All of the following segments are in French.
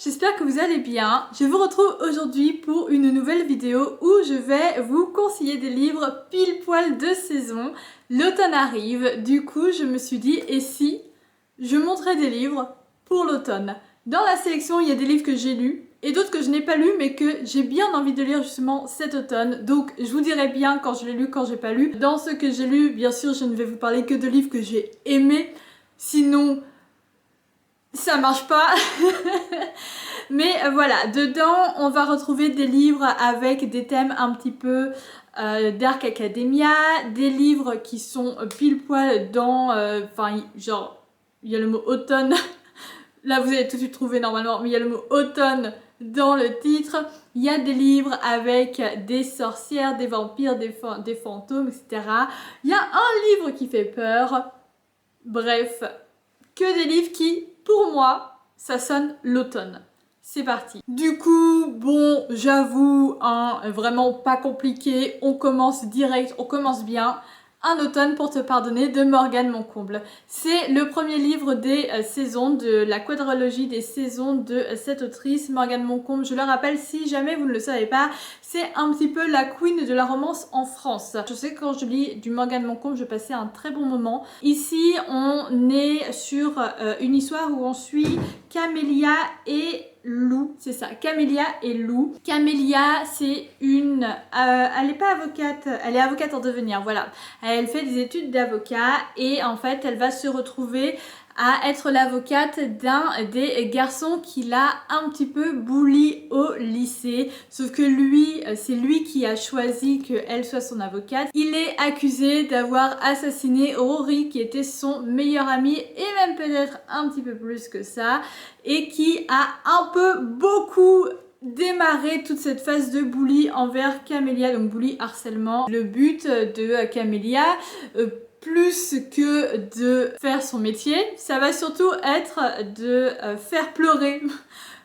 j'espère que vous allez bien. Je vous retrouve aujourd'hui pour une nouvelle vidéo où je vais vous conseiller des livres pile poil de saison. L'automne arrive, du coup je me suis dit, et si je montrais des livres pour l'automne? Dans la sélection, il y a des livres que j'ai lus et d'autres que je n'ai pas lus mais que j'ai bien envie de lire justement cet automne. Donc je vous dirai bien quand je l'ai lu, quand j'ai pas lu. Dans ce que j'ai lu, bien sûr, je ne vais vous parler que de livres que j'ai aimés. Sinon, ça marche pas. Mais voilà, dedans on va retrouver des livres avec des thèmes un petit peu Dark Academia, des livres qui sont pile poil dans, enfin genre il y a le mot automne, là vous allez tout de suite trouver normalement, mais il y a le mot automne dans le titre. Il y a des livres avec des sorcières, des vampires, des fantômes, etc. Il y a un livre qui fait peur. Bref, que des livres qui, pour moi, ça sonne l'automne. C'est parti. Du coup, bon, j'avoue, hein, vraiment pas compliqué. On commence direct, on commence bien. Un automne pour te pardonner de Morgane Moncomble. C'est le premier livre des saisons, de la quadrologie des saisons de cette autrice, Morgane Moncomble. Je le rappelle, si jamais vous ne le savez pas, c'est un petit peu la queen de la romance en France. Je sais que quand je lis du Morgane Moncomble, je passais un très bon moment. Ici, on est sur une histoire où on suit Camélia et Lou, c'est ça, Camélia et Lou. Camélia, c'est une... elle n'est pas avocate, elle est avocate en devenir, voilà. Elle fait des études d'avocat et en fait, elle va se retrouver à être l'avocate d'un des garçons qui l'a un petit peu bully au lycée. Sauf que lui, c'est lui qui a choisi qu'elle soit son avocate. Il est accusé d'avoir assassiné Rory, qui était son meilleur ami, et même peut-être un petit peu plus que ça, et qui a un peu beaucoup démarré toute cette phase de bully envers Camélia, donc bully harcèlement. Le but de Camélia, plus que de faire son métier, ça va surtout être de faire pleurer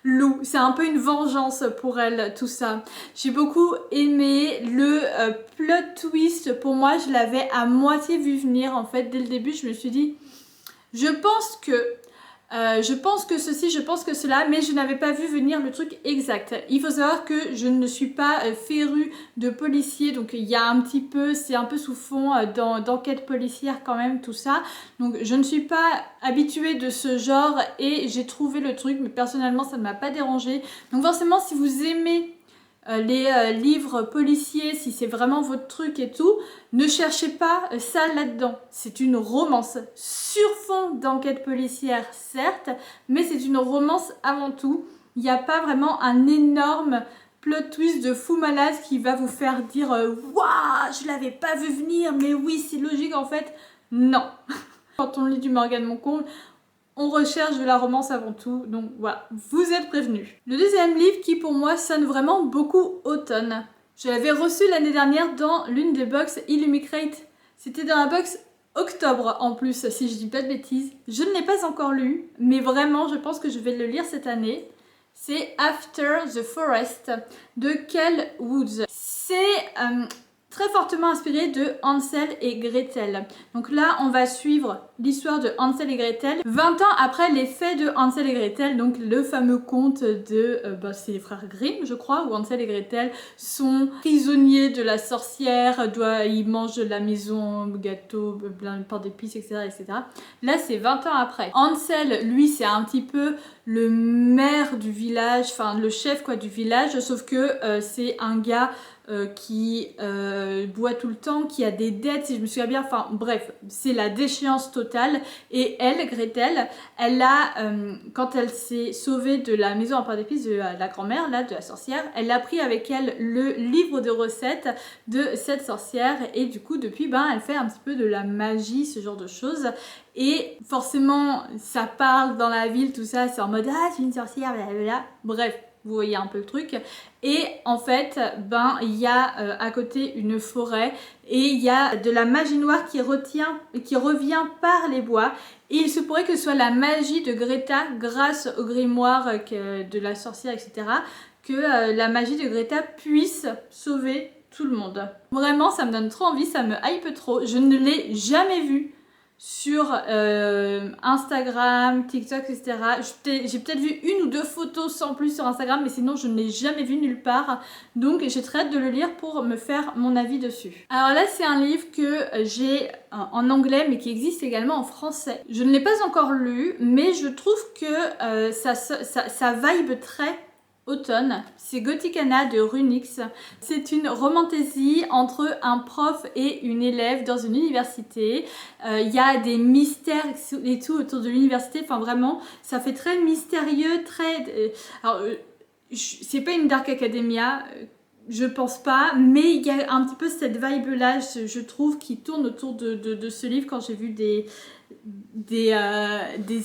Lou. C'est un peu une vengeance pour elle, tout ça. J'ai beaucoup aimé le plot twist. Pour moi, je l'avais à moitié vu venir. En fait, dès le début, je me suis dit, je pense que ceci, je pense que cela, mais je n'avais pas vu venir le truc exact. Il faut savoir que je ne suis pas férue de policiers, donc il y a un petit peu, c'est un peu sous fond d'enquête policière quand même, tout ça. Donc je ne suis pas habituée de ce genre et j'ai trouvé le truc, mais personnellement ça ne m'a pas dérangée. Donc forcément, si vous aimez les livres policiers, si c'est vraiment votre truc et tout, ne cherchez pas ça là-dedans. C'est une romance sur fond d'enquête policière, certes, mais c'est une romance avant tout. Il n'y a pas vraiment un énorme plot twist de fou malade qui va vous faire dire waouh, je l'avais pas vu venir, mais oui, c'est logique en fait. Non. Quand on lit du Morgane Moncomble, on recherche de la romance avant tout, donc voilà, vous êtes prévenus. Le deuxième livre qui pour moi sonne vraiment beaucoup automne. Je l'avais reçu l'année dernière dans l'une des box Illumicrate. C'était dans la box octobre en plus, si je dis pas de bêtises. Je ne l'ai pas encore lu, mais vraiment je pense que je vais le lire cette année. C'est After the Forest de Kel Woods. C'est très fortement inspiré de Hansel et Gretel. Donc là, on va suivre l'histoire de Hansel et Gretel 20 ans après les faits de Hansel et Gretel, donc le fameux conte de c'est les frères Grimm, je crois, où Hansel et Gretel sont prisonniers de la sorcière, ils mangent de la maison, gâteau, plein pain d'épices, etc., etc. Là, c'est 20 ans après. Hansel, lui, c'est un petit peu le maire du village, enfin le chef quoi du village, sauf que c'est un gars qui boit tout le temps, qui a des dettes si je me souviens bien, enfin bref, c'est la déchéance totale. Et elle, Gretel, elle a, quand elle s'est sauvée de la maison en pain d'épices de la grand-mère, là, de la sorcière, elle a pris avec elle le livre de recettes de cette sorcière et du coup depuis, elle fait un petit peu de la magie, ce genre de choses. Et forcément, ça parle dans la ville, tout ça, c'est en mode « Ah, c'est une sorcière, blablabla ». Bref, vous voyez un peu le truc. Et en fait, il y a à côté une forêt et il y a de la magie noire qui revient par les bois. Et il se pourrait que ce soit la magie de Greta, grâce au grimoire de la sorcière, etc., que la magie de Greta puisse sauver tout le monde. Vraiment, ça me donne trop envie, ça me hype trop. Je ne l'ai jamais vu. sur Instagram, TikTok, etc. J'ai peut-être vu une ou deux photos sans plus sur Instagram, mais sinon je ne l'ai jamais vu nulle part. Donc j'ai très hâte de le lire pour me faire mon avis dessus. Alors là, c'est un livre que j'ai en anglais, mais qui existe également en français. Je ne l'ai pas encore lu, mais je trouve que ça vibe très automne. C'est Gothicana de Runix. C'est une romantaisie entre un prof et une élève dans une université. Il y a des mystères et tout autour de l'université. Enfin vraiment, ça fait très mystérieux, très... c'est pas une Dark Academia, je pense pas, mais il y a un petit peu cette vibe-là, je trouve, qui tourne autour de ce livre quand j'ai vu des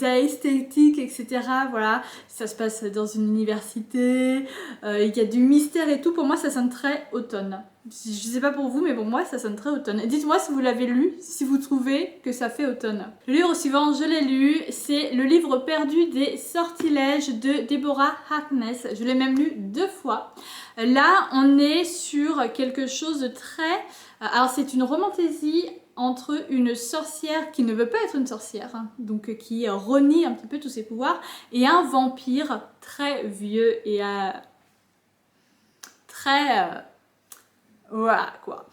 esthétiques, etc. Voilà, ça se passe dans une université, il y a du mystère et tout. Pour moi, ça sonne très automne. Je sais pas pour vous, mais pour moi, ça sonne très automne. Dites-moi si vous l'avez lu, si vous trouvez que ça fait automne. Le livre suivant, je l'ai lu, c'est Le livre perdu des sortilèges de Deborah Harkness. Je l'ai même lu 2 fois. Là, on est sur quelque chose de très... Alors, c'est une romantaisie entre une sorcière qui ne veut pas être une sorcière, hein, donc qui renie un petit peu tous ses pouvoirs, et un vampire très vieux et très... voilà quoi.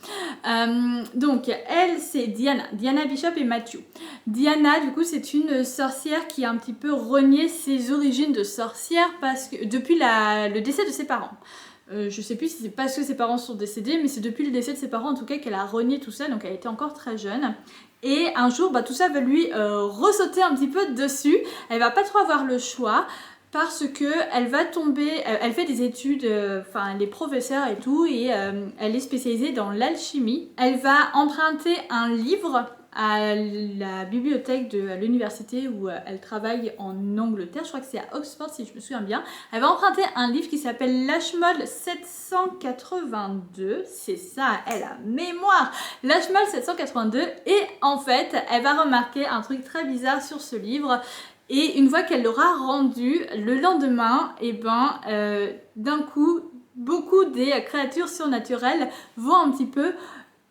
Donc elle, c'est Diana Bishop et Matthew. Diana, du coup, c'est une sorcière qui a un petit peu renié ses origines de sorcière parce que depuis le décès de ses parents. Je sais plus si c'est parce que ses parents sont décédés, mais c'est depuis le décès de ses parents en tout cas qu'elle a renié tout ça, donc elle était encore très jeune. Et un jour, tout ça va lui ressauter un petit peu dessus. Elle va pas trop avoir le choix parce que elle va tomber, elle fait des études, enfin elle est professeure et tout, et elle est spécialisée dans l'alchimie. Elle va emprunter un livre à la bibliothèque de l'université où elle travaille en Angleterre, je crois que c'est à Oxford si je me souviens bien. Elle va emprunter un livre qui s'appelle L'Ashmole 782, c'est ça, elle a mémoire, L'Ashmole 782, et en fait elle va remarquer un truc très bizarre sur ce livre. Et une fois qu'elle l'aura rendu, le lendemain, d'un coup, beaucoup des créatures surnaturelles vont un petit peu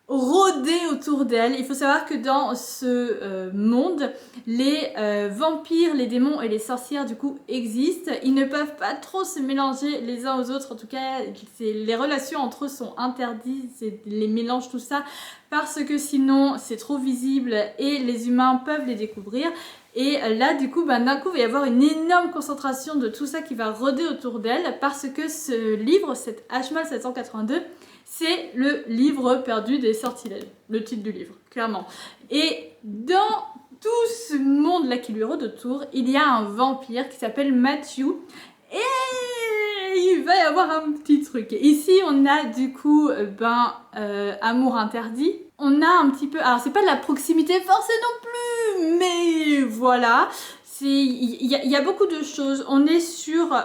rôder autour d'elle. Il faut savoir que dans ce monde, les vampires, les démons et les sorcières du coup existent. Ils ne peuvent pas trop se mélanger les uns aux autres. En tout cas, les relations entre eux sont interdites. C'est les mélanges, tout ça, parce que sinon c'est trop visible et les humains peuvent les découvrir. Et là, du coup, d'un coup, il va y avoir une énorme concentration de tout ça qui va rôder autour d'elle parce que ce livre, cet Ashmole 782, c'est le livre perdu des sortilèges, le titre du livre, clairement. Et dans tout ce monde-là qui lui rôde autour, il y a un vampire qui s'appelle Matthew. Et il va y avoir un petit truc. Ici, on a du coup, amour interdit. On a un petit peu... Alors, c'est pas de la proximité forcée non plus, mais voilà. Il y a beaucoup de choses. On est sur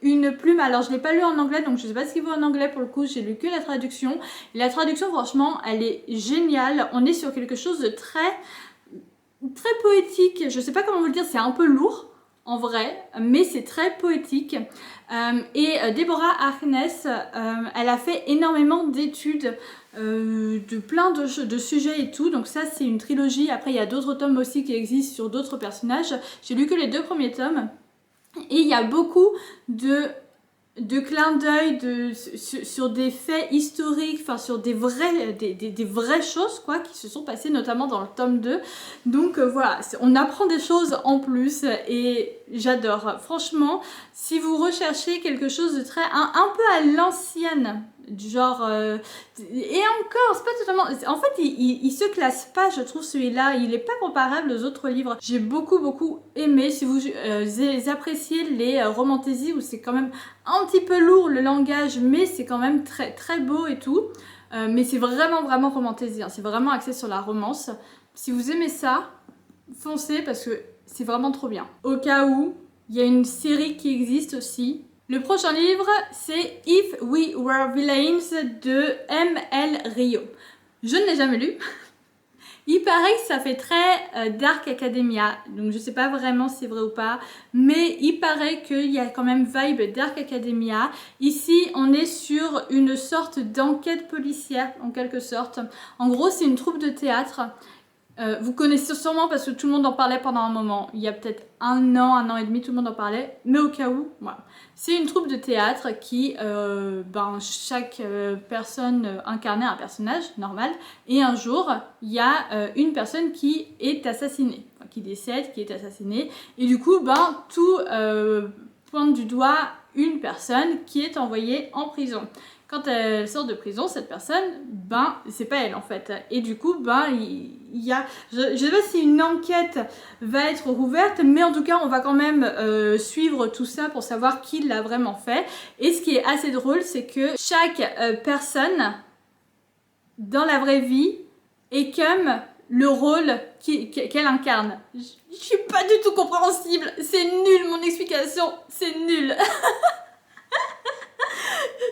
une plume. Alors, je ne l'ai pas lu en anglais, donc je ne sais pas ce qu'il vaut en anglais pour le coup. J'ai lu que la traduction. Et la traduction, franchement, elle est géniale. On est sur quelque chose de très poétique. Je ne sais pas comment vous le dire, c'est un peu lourd en vrai, mais c'est très poétique. Et Deborah Harkness, elle a fait énormément d'études de plein de sujets et tout. Donc ça, c'est une trilogie. Après, il y a d'autres tomes aussi qui existent sur d'autres personnages. J'ai lu que les 2 premiers tomes. Et il y a beaucoup de clins d'œil sur des faits historiques, enfin sur des vraies choses quoi, qui se sont passées notamment dans le tome 2. Donc voilà, on apprend des choses en plus et j'adore. Franchement, si vous recherchez quelque chose de très un peu à l'ancienne, du genre et encore c'est pas totalement, en fait il se classe pas, je trouve, celui-là il est pas comparable aux autres livres. J'ai beaucoup aimé. Si vous appréciez les romantaisies où c'est quand même un petit peu lourd le langage, mais c'est quand même très beau et tout, mais c'est vraiment romantaisie, hein. C'est vraiment axé sur la romance. Si vous aimez ça, foncez parce que c'est vraiment trop bien. Au cas où, il y a une série qui existe aussi. Le prochain livre, c'est If We Were Villains de M.L. Rio. Je ne l'ai jamais lu. Il paraît que ça fait très Dark Academia, donc je sais pas vraiment si c'est vrai ou pas, mais il paraît qu'il y a quand même vibe Dark Academia. Ici, on est sur une sorte d'enquête policière, en quelque sorte. En gros, c'est une troupe de théâtre Vous connaissez sûrement parce que tout le monde en parlait pendant un moment. Il y a peut-être un an et demi, tout le monde en parlait. Mais au cas où, voilà. C'est une troupe de théâtre qui, chaque personne incarnait un personnage normal. Et un jour, il y a une personne qui est assassinée. Enfin, qui décède, qui est assassinée. Et du coup, tout pointe du doigt une personne qui est envoyée en prison. Quand elle sort de prison, cette personne, c'est pas elle en fait. Et du coup, il y a... Je sais pas si une enquête va être rouverte, mais en tout cas, on va quand même suivre tout ça pour savoir qui l'a vraiment fait. Et ce qui est assez drôle, c'est que chaque personne, dans la vraie vie, est comme le rôle qu'elle incarne. Je suis pas du tout compréhensible. C'est nul, mon explication. C'est nul.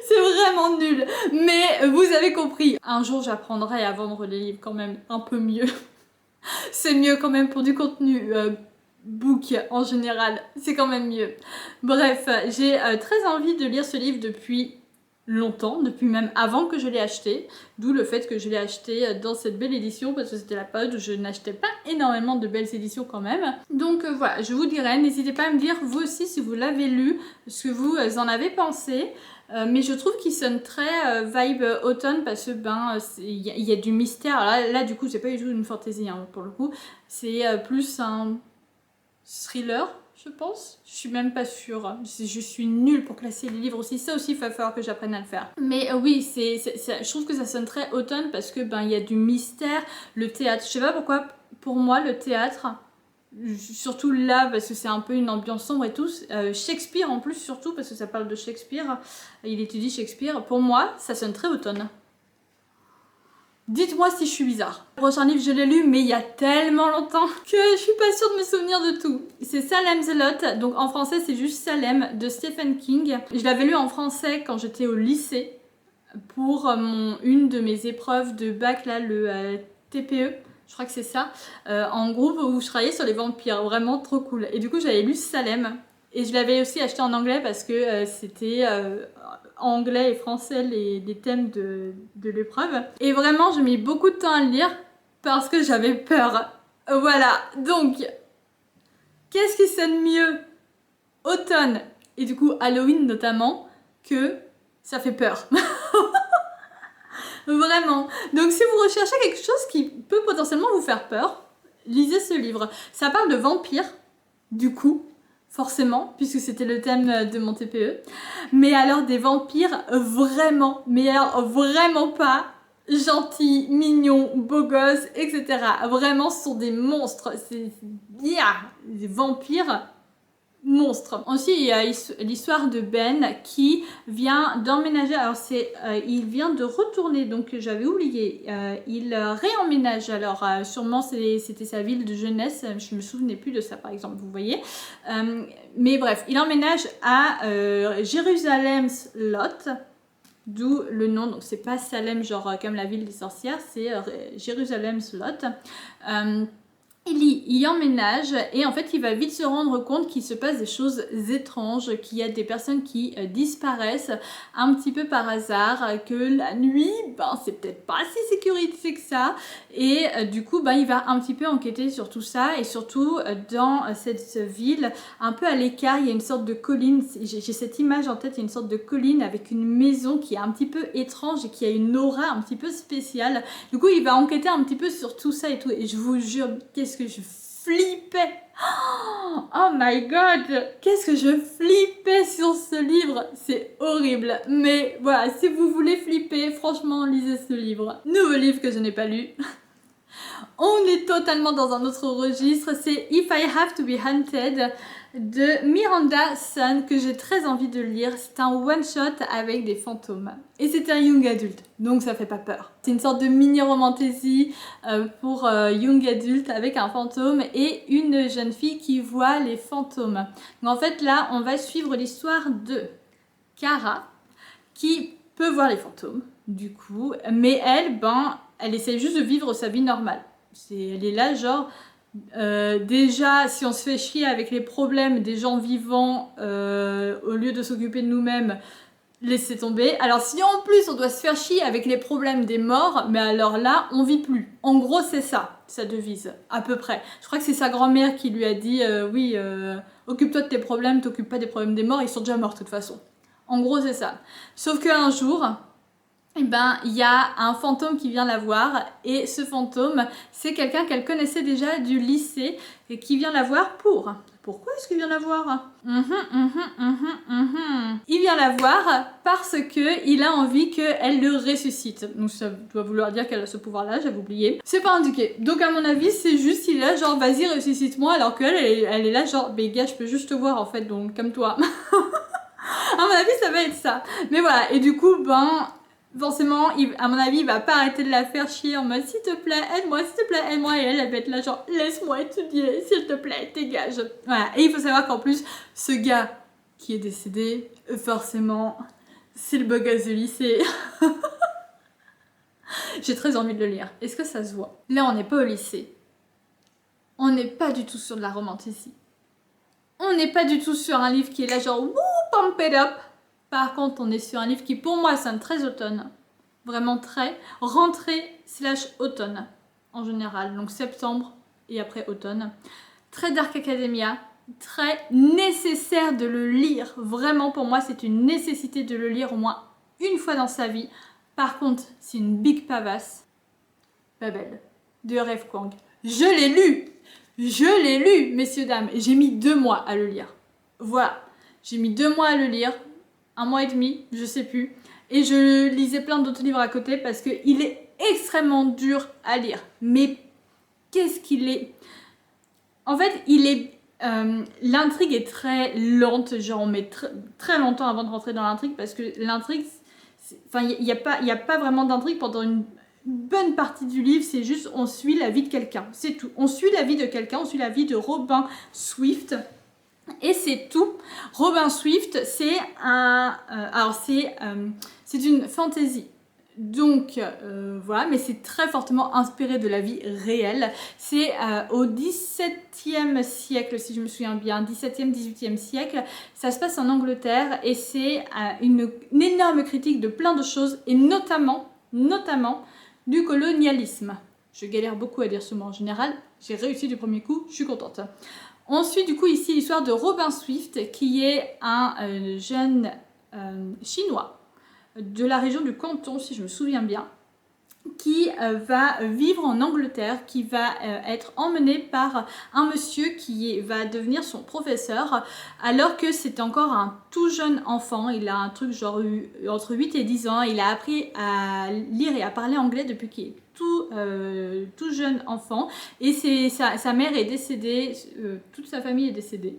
C'est vraiment nul, mais vous avez compris. Un jour, j'apprendrai à vendre les livres quand même un peu mieux. C'est mieux quand même pour du contenu book en général. C'est quand même mieux. Bref, j'ai très envie de lire ce livre depuis longtemps, depuis même avant que je l'ai acheté. D'où le fait que je l'ai acheté dans cette belle édition parce que c'était la période où je n'achetais pas énormément de belles éditions quand même. Donc voilà, je vous dirais, n'hésitez pas à me dire vous aussi si vous l'avez lu, ce que vous en avez pensé. Mais je trouve qu'il sonne très vibe automne parce que il y a du mystère. Là du coup c'est pas du tout une fantasy pour le coup, c'est plus un thriller je pense. Je suis même pas sûre. Je suis nulle pour classer les livres aussi. Ça aussi il va falloir que j'apprenne à le faire. Mais oui, je trouve que ça sonne très automne parce que il y a du mystère. Le théâtre, je sais pas pourquoi pour moi le théâtre, surtout là parce que c'est un peu une ambiance sombre et tout, Shakespeare en plus surtout parce que ça parle de Shakespeare, il étudie Shakespeare, pour moi ça sonne très automne. Dites-moi si je suis bizarre. Le prochain livre je l'ai lu mais il y a tellement longtemps que je suis pas sûre de me souvenir de tout. C'est Salem the Lot, donc en français c'est juste Salem de Stephen King. Je l'avais lu en français quand j'étais au lycée pour une de mes épreuves de bac là, le TPE. Je crois que c'est ça, en groupe où je travaillais sur les vampires, vraiment trop cool. Et du coup j'avais lu Salem, et je l'avais aussi acheté en anglais parce que c'était anglais et français les thèmes de l'épreuve. Et vraiment j'ai mis beaucoup de temps à le lire parce que j'avais peur. Voilà, donc qu'est-ce qui sonne mieux automne, et du coup Halloween notamment, que ça fait peur. Vraiment. Donc si vous recherchez quelque chose qui peut potentiellement vous faire peur, lisez ce livre. Ça parle de vampires, du coup, forcément, puisque c'était le thème de mon TPE. Mais alors des vampires vraiment, mais alors vraiment pas gentils, mignons, beaux gosses, etc. Vraiment, ce sont des monstres. C'est bien, des vampires monstre. Ensuite, il y a l'histoire de Ben qui vient d'emménager. Alors, il vient de retourner, donc j'avais oublié. Il réemménage. Alors, sûrement, c'était sa ville de jeunesse. Je me souvenais plus de ça, par exemple, vous voyez. Mais bref, il emménage à Jerusalem's Lot. D'où le nom, donc c'est pas Salem, genre comme la ville des sorcières, c'est Jerusalem's Lot. Il y emménage et en fait il va vite se rendre compte qu'il se passe des choses étranges, qu'il y a des personnes qui disparaissent un petit peu par hasard, que la nuit c'est peut-être pas si sécurisé que ça, et du coup il va un petit peu enquêter sur tout ça, et surtout dans cette ville un peu à l'écart il y a une sorte de colline, j'ai cette image en tête, il y a une sorte de colline avec une maison qui est un petit peu étrange et qui a une aura un petit peu spéciale. Du coup il va enquêter un petit peu sur tout ça et tout, et je vous jure qu'est-ce que je flippais. Oh my god, qu'est-ce que je flippais sur ce livre, c'est horrible. Mais voilà, si vous voulez flipper, franchement lisez ce livre. Nouveau livre que je n'ai pas lu. On est totalement dans un autre registre, c'est If I Have to Be Hunted de Miranda Sun, que j'ai très envie de lire. C'est un one-shot avec des fantômes. Et c'est un young adulte, donc ça fait pas peur. C'est une sorte de mini-romantasy pour young adulte avec un fantôme et une jeune fille qui voit les fantômes. Donc en fait là, on va suivre l'histoire de Kara qui peut voir les fantômes, du coup. Mais elle, elle essaie juste de vivre sa vie normale. Elle est là genre... déjà, si on se fait chier avec les problèmes des gens vivants, au lieu de s'occuper de nous-mêmes, laissez tomber. Alors si en plus on doit se faire chier avec les problèmes des morts, mais alors là, on vit plus. En gros, c'est ça, sa devise, à peu près. Je crois que c'est sa grand-mère qui lui a dit, oui, occupe-toi de tes problèmes, t'occupes pas des problèmes des morts, ils sont déjà morts de toute façon. En gros, c'est ça. Sauf qu'un jour, eh ben, il y a un fantôme qui vient la voir, et ce fantôme, c'est quelqu'un qu'elle connaissait déjà du lycée, et qui vient la voir pour... Pourquoi est-ce qu'il vient la voir? Il vient la voir parce que il a envie qu'elle le ressuscite. Donc ça doit vouloir dire qu'elle a ce pouvoir-là, j'avais oublié. C'est pas indiqué. Donc à mon avis, c'est juste il est là genre vas-y ressuscite-moi, alors qu'elle elle est là genre mais gars je peux juste te voir en fait donc comme toi. À mon avis ça va être ça. Mais voilà et du coup ben forcément, à mon avis, il va pas arrêter de la faire chier en mode s'il te plaît, aide-moi, s'il te plaît, aide-moi. Et elle va être là genre laisse-moi étudier, s'il te plaît, dégage. Voilà. Et il faut savoir qu'en plus, ce gars qui est décédé, forcément, c'est le beau gosse du lycée. J'ai très envie de le lire. Est-ce que ça se voit? Là, on n'est pas au lycée. On n'est pas du tout sur de la romanticie. On n'est pas du tout sur un livre qui est là genre wouh, pump it up. Par contre, on est sur un livre qui, pour moi, sonne très automne. Vraiment très rentrée/automne, en général. Donc septembre et après automne. Très Dark Academia. Très nécessaire de le lire. Vraiment, pour moi, c'est une nécessité de le lire au moins une fois dans sa vie. Par contre, c'est une big pavasse. Babel, de R.F. Kuang. Je l'ai lu. Je l'ai lu, messieurs, dames. Et j'ai mis 2 mois à le lire. Voilà. J'ai mis 2 mois à le lire. 1 mois et demi, je sais plus. Et je lisais plein d'autres livres à côté parce qu'il est extrêmement dur à lire. Mais qu'est-ce qu'il est... En fait, il est... l'intrigue est très lente, genre on met très longtemps avant de rentrer dans l'intrigue parce que l'intrigue... Enfin, il n'y a pas vraiment d'intrigue pendant une bonne partie du livre, c'est juste on suit la vie de quelqu'un, c'est tout. On suit la vie de quelqu'un, on suit la vie de Robin Swift. Et c'est tout. Robin Swift, c'est c'est une fantasy. Donc voilà, mais c'est très fortement inspiré de la vie réelle. C'est au XVIIe siècle, si je me souviens bien, 17e, 18e siècle. Ça se passe en Angleterre et c'est une énorme critique de plein de choses et notamment du colonialisme. Je galère beaucoup à dire ce mot en général. J'ai réussi du premier coup, je suis contente. On suit du coup ici l'histoire de Robin Swift qui est un jeune chinois de la région du Canton si je me souviens bien qui va vivre en Angleterre, qui va être emmené par un monsieur qui va devenir son professeur alors que c'est encore un tout jeune enfant, il a un truc genre entre 8 et 10 ans, il a appris à lire et à parler anglais depuis qu'il est tout jeune enfant et sa mère est décédée, toute sa famille est décédée.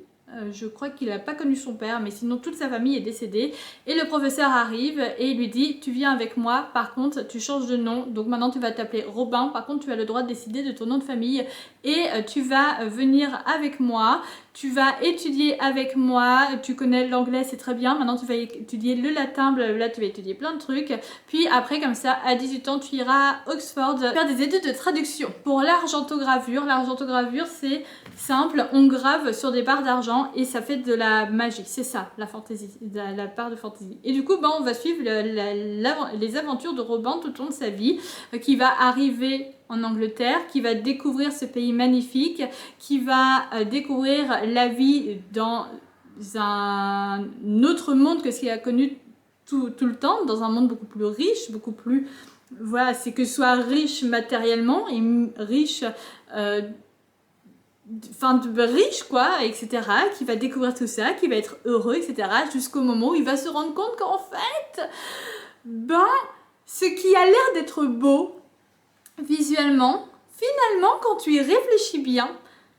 Je crois qu'il n'a pas connu son père, mais sinon toute sa famille est décédée. Et le professeur arrive et il lui dit tu viens avec moi, par contre tu changes de nom, donc maintenant tu vas t'appeler Robin, par contre tu as le droit de décider de ton nom de famille et tu vas venir avec moi, tu vas étudier avec moi, tu connais l'anglais c'est très bien, maintenant tu vas étudier le latin, blablabla, tu vas étudier plein de trucs, puis après comme ça à 18 ans tu iras à Oxford faire des études de traduction. Pour l'argentogravure c'est simple, on grave sur des barres d'argent et ça fait de la magie, c'est ça la fantaisie, la part de fantaisie. Et du coup on va suivre les aventures de Robin tout au long de sa vie, qui va arriver en Angleterre, qui va découvrir ce pays magnifique, qui va découvrir la vie dans un autre monde que ce qu'il a connu tout le temps, dans un monde beaucoup plus riche, beaucoup plus... Voilà, c'est que ce soit riche matériellement et riche... riche quoi, etc., qui va découvrir tout ça, qui va être heureux, etc., jusqu'au moment où il va se rendre compte qu'en fait, ce qui a l'air d'être beau, visuellement, finalement, quand tu y réfléchis bien,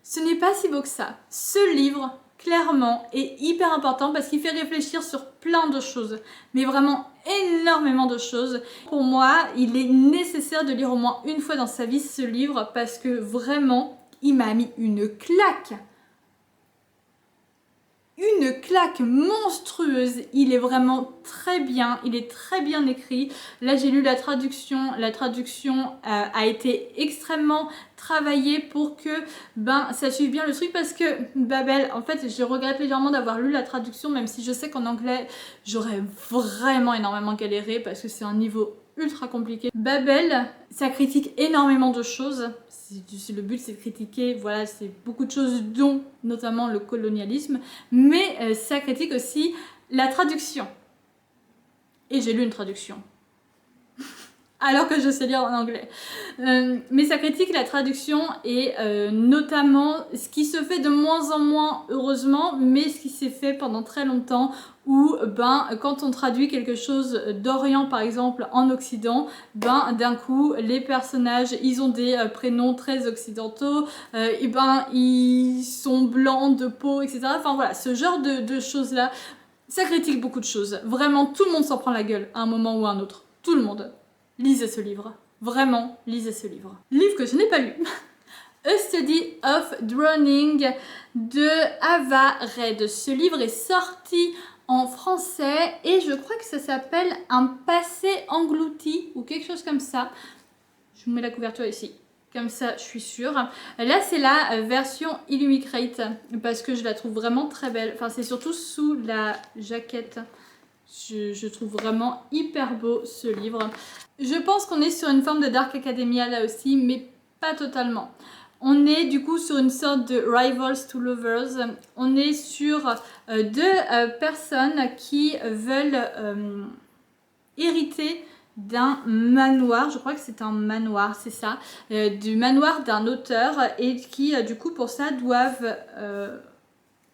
ce n'est pas si beau que ça. Ce livre, clairement, est hyper important parce qu'il fait réfléchir sur plein de choses, mais vraiment énormément de choses. Pour moi, il est nécessaire de lire au moins une fois dans sa vie ce livre parce que vraiment, il m'a mis une claque. une claque monstrueuse. Il est vraiment très bien, il est très bien écrit. Là j'ai lu la traduction a été extrêmement travaillée pour que ça suive bien le truc, parce que Babel, en fait je regrette légèrement d'avoir lu la traduction, même si je sais qu'en anglais j'aurais vraiment énormément galéré parce que c'est un niveau ultra compliqué. Babel, ça critique énormément de choses. Le but c'est de critiquer, voilà, c'est beaucoup de choses, dont notamment le colonialisme, mais ça critique aussi la traduction. Et j'ai lu une traduction. Alors que je sais lire en anglais. Mais ça critique la traduction et notamment ce qui se fait de moins en moins, heureusement, mais ce qui s'est fait pendant très longtemps, où quand on traduit quelque chose d'Orient par exemple en Occident, d'un coup les personnages ils ont des prénoms très occidentaux, ils sont blancs de peau, etc. Enfin voilà, ce genre de choses là, ça critique beaucoup de choses. Vraiment, tout le monde s'en prend la gueule à un moment ou à un autre. Tout le monde. Lisez ce livre. Vraiment, lisez ce livre. Livre que je n'ai pas lu. A Study of Drowning de Ava Reid. Ce livre est sorti en français et je crois que ça s'appelle Un passé englouti ou quelque chose comme ça. Je vous mets la couverture ici. Comme ça, je suis sûre. Là, c'est la version Illuminate parce que je la trouve vraiment très belle. Enfin, c'est surtout sous la jaquette. Je trouve vraiment hyper beau ce livre. Je pense qu'on est sur une forme de Dark Academia là aussi, mais pas totalement. On est du coup sur une sorte de Rivals to Lovers. On est sur deux personnes qui veulent hériter d'un manoir, je crois que c'est un manoir, c'est ça, du manoir d'un auteur, et qui du coup pour ça doivent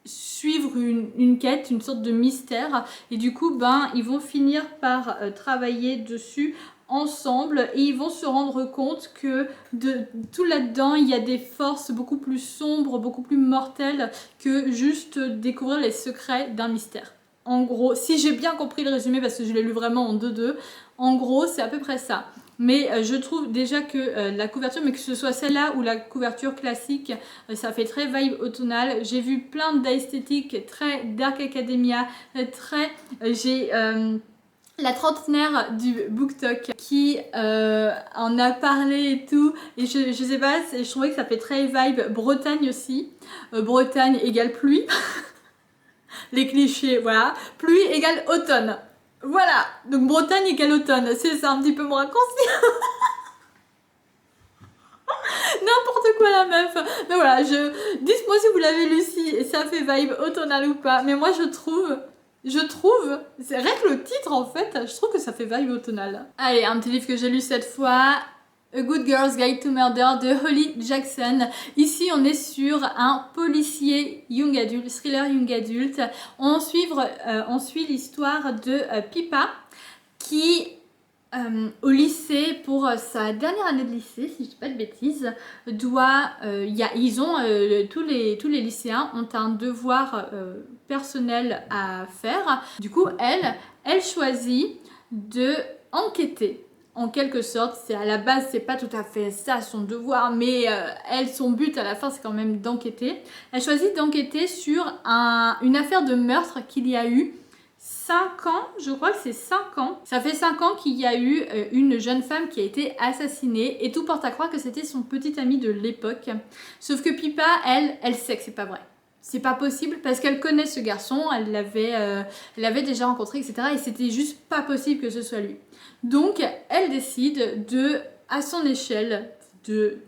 suivre une quête, une sorte de mystère, et du coup ils vont finir par travailler dessus ensemble, et ils vont se rendre compte que tout là-dedans il y a des forces beaucoup plus sombres, beaucoup plus mortelles que juste découvrir les secrets d'un mystère. En gros, si j'ai bien compris le résumé, parce que je l'ai lu vraiment en 2-2, en gros c'est à peu près ça. Mais je trouve déjà que la couverture, mais que ce soit celle-là ou la couverture classique, ça fait très vibe automnal. J'ai vu plein d'esthétiques très Dark Academia, j'ai la trentenaire du BookTok qui en a parlé et tout. Et je sais pas, je trouvais que ça fait très vibe Bretagne aussi. Bretagne égale pluie. Les clichés, voilà. Pluie égale automne. Voilà, donc Bretagne égale automne, c'est un petit peu moins raccourci. N'importe quoi la meuf. Mais voilà, dites-moi si vous l'avez lu, si ça fait vibe automnale ou pas. Mais moi je trouve, c'est rien que le titre en fait, je trouve que ça fait vibe automnale. Allez, un petit livre que j'ai lu cette fois. A Good Girl's Guide to Murder de Holly Jackson. Ici, on est sur un policier young adulte, thriller young adulte. On suit l'histoire de Pippa qui, au lycée, pour sa dernière année de lycée, si je dis pas de bêtises, tous les lycéens ont un devoir personnel à faire. Du coup, elle choisit de enquêter. En quelque sorte, à la base, c'est pas tout à fait ça son devoir, mais son but à la fin, c'est quand même d'enquêter. Elle choisit d'enquêter sur une affaire de meurtre qu'il y a eu 5 ans, je crois que c'est 5 ans. Ça fait 5 ans qu'il y a eu une jeune femme qui a été assassinée, et tout porte à croire que c'était son petit ami de l'époque. Sauf que Pippa, elle sait que c'est pas vrai. C'est pas possible parce qu'elle connaît ce garçon, elle l'avait déjà rencontré, etc. Et c'était juste pas possible que ce soit lui. Donc elle décide à son échelle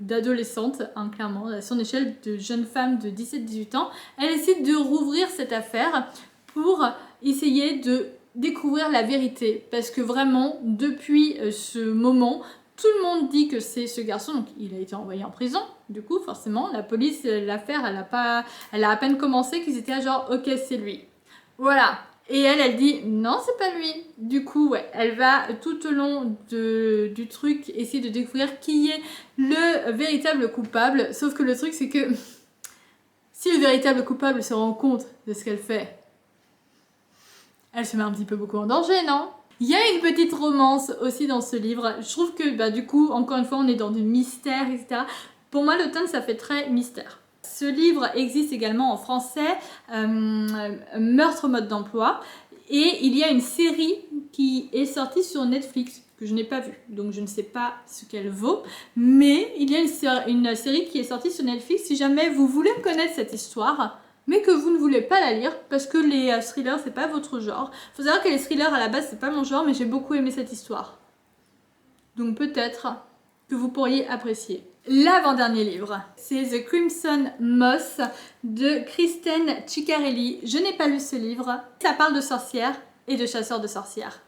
d'adolescente, clairement, à son échelle de jeune femme de 17-18 ans, elle décide de rouvrir cette affaire pour essayer de découvrir la vérité. Parce que vraiment, depuis ce moment, tout le monde dit que c'est ce garçon, donc il a été envoyé en prison. Du coup, forcément, la police, l'affaire, elle a à peine commencé qu'ils étaient à genre, ok, c'est lui. Voilà. Et elle dit, non, c'est pas lui. Du coup, ouais, elle va tout au long du truc essayer de découvrir qui est le véritable coupable. Sauf que le truc, c'est que si le véritable coupable se rend compte de ce qu'elle fait, elle se met un petit peu beaucoup en danger, non ? Il y a une petite romance aussi dans ce livre. Je trouve que du coup, encore une fois, on est dans du mystère, etc. Pour moi, l'automne, ça fait très mystère. Ce livre existe également en français, Meurtre mode d'emploi. Et il y a une série qui est sortie sur Netflix, que je n'ai pas vue, donc je ne sais pas ce qu'elle vaut. Mais il y a une série qui est sortie sur Netflix, si jamais vous voulez connaître cette histoire, mais que vous ne voulez pas la lire, parce que les thrillers, c'est pas votre genre. Il faut savoir que les thrillers, à la base, c'est pas mon genre, mais j'ai beaucoup aimé cette histoire. Donc peut-être que vous pourriez apprécier. L'avant-dernier livre, c'est The Crimson Moss de Kristen Ciccarelli. Je n'ai pas lu ce livre. Ça parle de sorcières et de chasseurs de sorcières.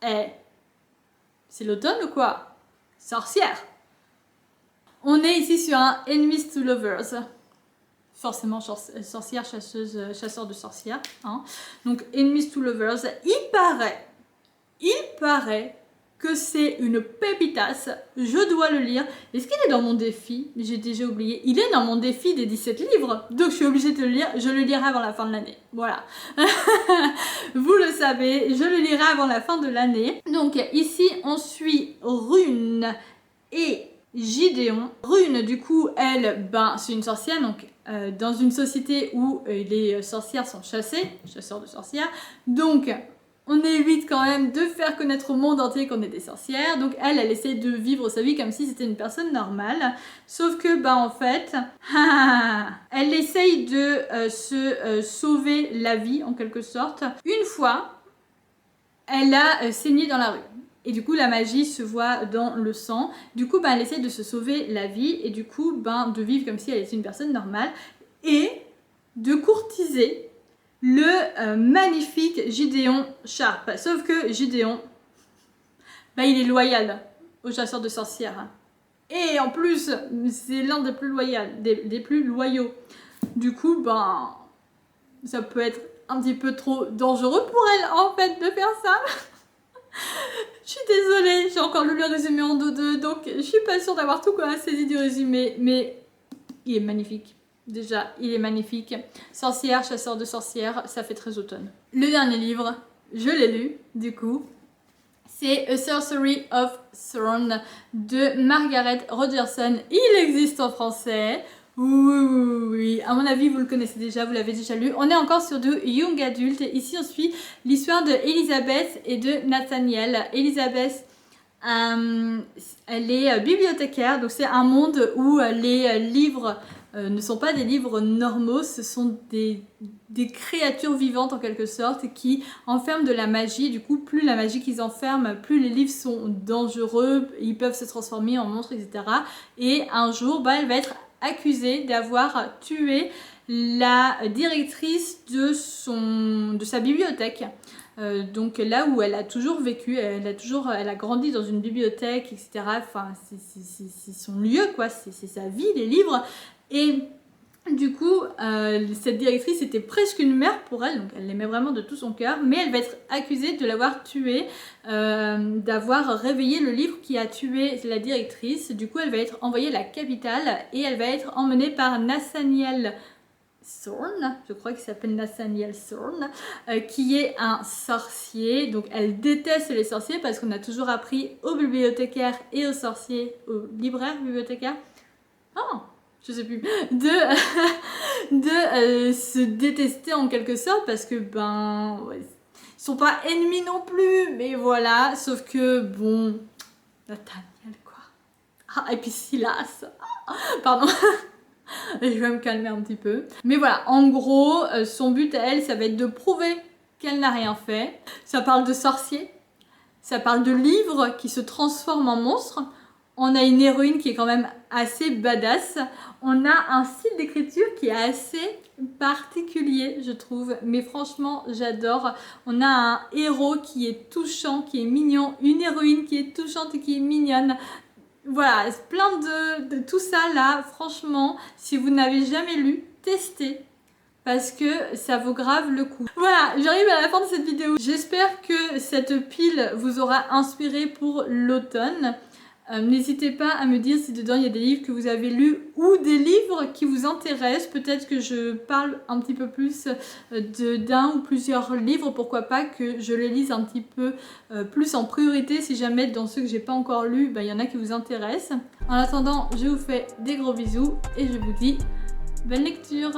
Eh, c'est l'automne ou quoi? Sorcière! On est ici sur un Enemies to Lovers. Forcément sorcière, chasseuse, chasseur de sorcières. Hein. Donc Enemies to Lovers, il paraît que c'est une pépitasse, je dois le lire. Est-ce qu'il est dans mon défi? J'ai déjà oublié. Il est dans mon défi des 17 livres, donc je suis obligée de le lire. Je le lirai avant la fin de l'année. Voilà. Vous le savez, je le lirai avant la fin de l'année. Donc ici, on suit Rune et Gideon. Rune, du coup, elle, c'est une sorcière, donc dans une société où les sorcières sont chassées, chasseurs de sorcières, donc on évite quand même de faire connaître au monde entier qu'on est des sorcières. Donc elle essaie de vivre sa vie comme si c'était une personne normale. Sauf que, en fait, elle essaye de se sauver la vie, en quelque sorte. Une fois, elle a saigné dans la rue. Et du coup, la magie se voit dans le sang. Du coup, elle essaie de se sauver la vie. Et du coup, de vivre comme si elle était une personne normale. Et de courtiser le magnifique Gideon Sharp. Sauf que Gideon, il est loyal aux chasseurs de sorcières. Et en plus, c'est l'un des plus loyaux, des plus loyaux. Du coup, ça peut être un petit peu trop dangereux pour elle, en fait, de faire ça. Je suis désolée, j'ai encore lu le résumé en dos-deux, donc je suis pas sûre d'avoir tout saisi du résumé, mais il est magnifique. Déjà, il est magnifique. Sorcière, chasseur de sorcières, ça fait très automne. Le dernier livre, je l'ai lu, du coup, c'est A Sorcery of Thorn de Margaret Rogerson. Il existe en français. Oui, à mon avis, vous le connaissez déjà, vous l'avez déjà lu. On est encore sur du young adulte. Ici, on suit l'histoire de Elizabeth et de Nathaniel. Elizabeth, elle est bibliothécaire, donc c'est un monde où les livres ne sont pas des livres normaux, ce sont des créatures vivantes en quelque sorte qui enferment de la magie. Du coup, plus la magie qu'ils enferment, plus les livres sont dangereux, ils peuvent se transformer en monstres, etc. Et un jour, elle va être accusée d'avoir tué la directrice de sa bibliothèque. Donc là où elle a toujours vécu, elle a grandi dans une bibliothèque, etc. Enfin, c'est son lieu, quoi, c'est sa vie, les livres. Et du coup, cette directrice était presque une mère pour elle, donc elle l'aimait vraiment de tout son cœur, mais elle va être accusée de l'avoir tuée, d'avoir réveillé le livre qui a tué la directrice. Du coup, elle va être envoyée à la capitale et elle va être emmenée par Nathaniel Thorn, je crois qu'il s'appelle Nathaniel Thorn, qui est un sorcier. Donc elle déteste les sorciers parce qu'on a toujours appris aux bibliothécaires et aux sorciers, aux libraires bibliothécaires, je sais plus, de se détester en quelque sorte parce que ils sont pas ennemis non plus, mais voilà, sauf que Nathaniel quoi. Et puis Silas, pardon. Je vais me calmer un petit peu. Mais voilà, en gros, son but à elle, ça va être de prouver qu'elle n'a rien fait. Ça parle de sorciers, ça parle de livres qui se transforment en monstres. On a une héroïne qui est quand même assez badass. On a un style d'écriture qui est assez particulier, je trouve. Mais franchement, j'adore. On a un héros qui est touchant, qui est mignon. Une héroïne qui est touchante et qui est mignonne. Voilà, plein de tout ça là, franchement, si vous n'avez jamais lu, testez. Parce que ça vaut grave le coup. Voilà, j'arrive à la fin de cette vidéo. J'espère que cette pile vous aura inspiré pour l'automne. N'hésitez pas à me dire si dedans il y a des livres que vous avez lus ou des livres qui vous intéressent. Peut-être que je parle un petit peu plus d'un ou plusieurs livres, pourquoi pas que je les lise un petit peu plus en priorité si jamais dans ceux que j'ai pas encore lus, il y en a qui vous intéressent. En attendant, je vous fais des gros bisous et je vous dis bonne lecture!